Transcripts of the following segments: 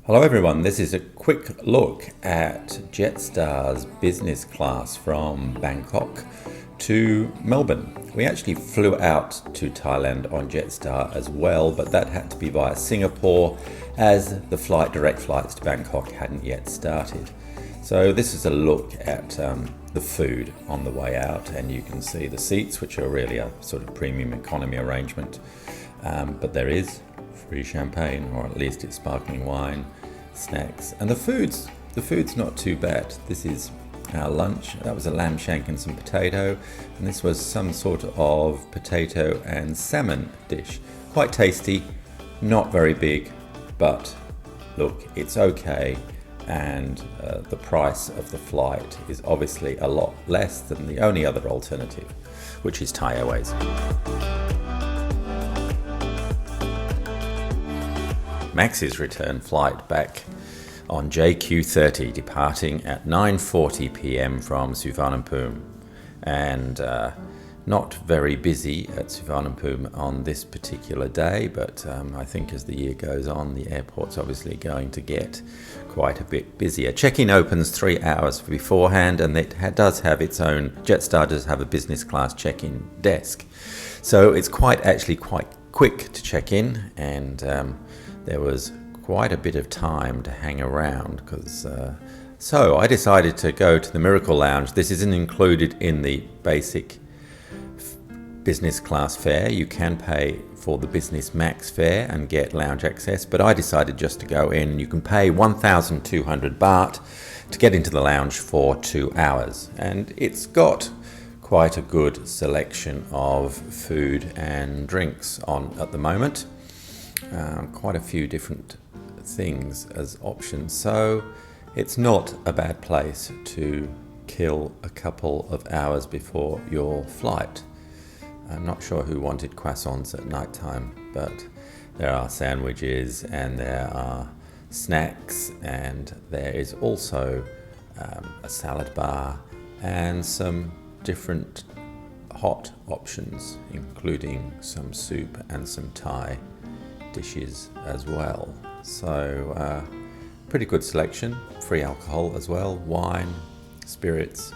Hello everyone, this is a quick look at Jetstar's business class from Bangkok to Melbourne. We actually flew out to Thailand on Jetstar as well, but that had to be via Singapore as the direct flights to Bangkok hadn't yet started. So this is a look at the food on the way out, and you can see the seats, which are really a sort of premium economy arrangement, but there is free champagne, or at least it's sparkling wine, snacks, and the food's not too bad. This is our lunch. That was a lamb shank and some potato, and this was some sort of potato and salmon dish. Quite tasty, not very big, but look, it's okay, and the price of the flight is obviously a lot less than the only other alternative, which is Thai Airways. Max's return flight back on JQ30, departing at 9:40 p.m. from Suvarnabhumi, and not very busy at Suvarnabhumi on this particular day, but I think as the year goes on, the airport's obviously going to get quite a bit busier. Check-in opens 3 hours beforehand, and it does have its own, Jetstar does have a business class check-in desk, so it's quite quick to check in, and there was quite a bit of time to hang around so I decided to go to the Miracle Lounge. This isn't included in the basic business class fare. You can pay for the business max fare and get lounge access, but I decided just to go in. You can pay 1,200 baht to get into the lounge for 2 hours, and it's got quite a good selection of food and drinks on at the moment. Quite a few different things as options, so it's not a bad place to kill a couple of hours before your flight. I'm not sure who wanted croissants at night time, but there are sandwiches and there are snacks, and there is also a salad bar and some different hot options, including some soup and some Thai dishes as well. So pretty good selection, free alcohol as well, wine, spirits,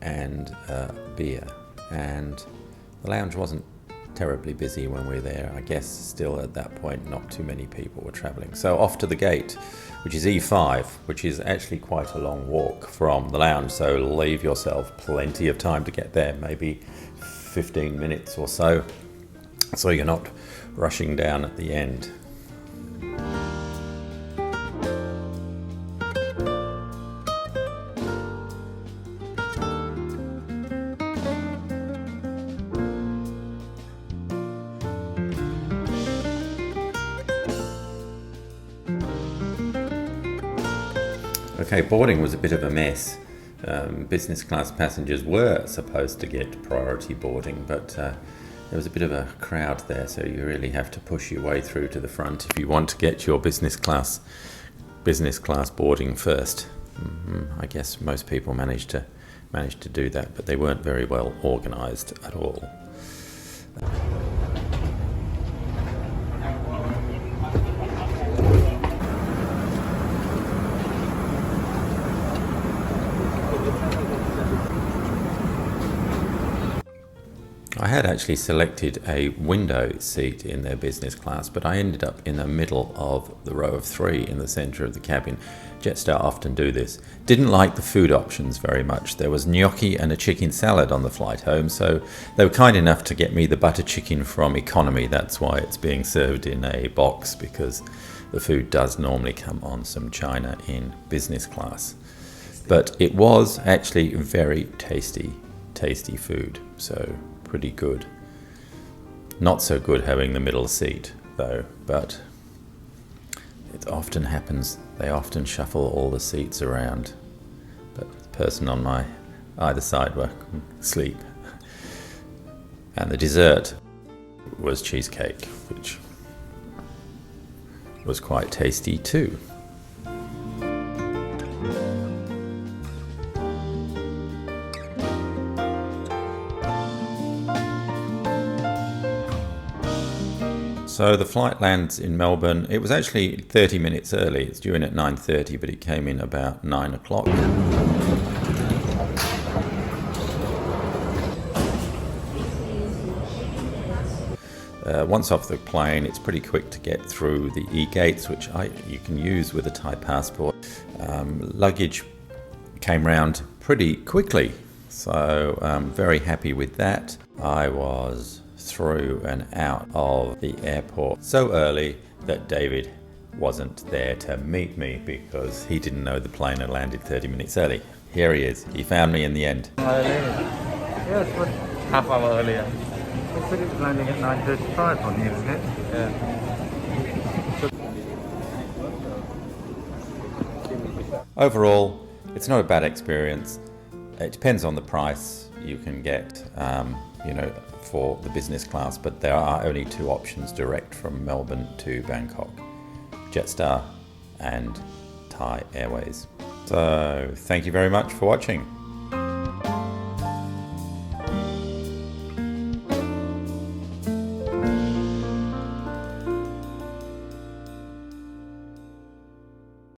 and beer. And the lounge wasn't terribly busy when we were there. I guess still at that point not too many people were travelling. So off to the gate, which is E5, which is actually quite a long walk from the lounge, so leave yourself plenty of time to get there, maybe 15 minutes or so you're not rushing down at the end. Okay, boarding was a bit of a mess. Business class passengers were supposed to get priority boarding, but there was a bit of a crowd there, so you really have to push your way through to the front if you want to get your business class boarding first. I guess most people managed to do that, but they weren't very well organised at all. I had actually selected a window seat in their business class, but I ended up in the middle of the row of 3 in the centre of the cabin. Jetstar often do this. Didn't like the food options very much. There was gnocchi and a chicken salad on the flight home, so they were kind enough to get me the butter chicken from economy. That's why it's being served in a box, because the food does normally come on some china in business class. But it was actually very tasty food, so pretty good. Not so good having the middle seat though, but it often happens. They often shuffle all the seats around, but the person on my either side were asleep. And the dessert was cheesecake, which was quite tasty too. So the flight lands in Melbourne. It was actually 30 minutes early. It's due in at 9:30, but it came in about 9 o'clock. Once off the plane, it's pretty quick to get through the e-gates, which you can use with a Thai passport. Luggage came round pretty quickly, so I'm very happy with that. I was through and out of the airport so early that David wasn't there to meet me because he didn't know the plane had landed 30 minutes early. Here he is. He found me in the end. Yes, but half hour earlier. I said it was landing at 9:35 on you, isn't it? Yeah. Overall, it's not a bad experience. It depends on the price you can get, for the business class, but there are only two options direct from Melbourne to Bangkok: Jetstar and Thai Airways. So thank you very much for watching.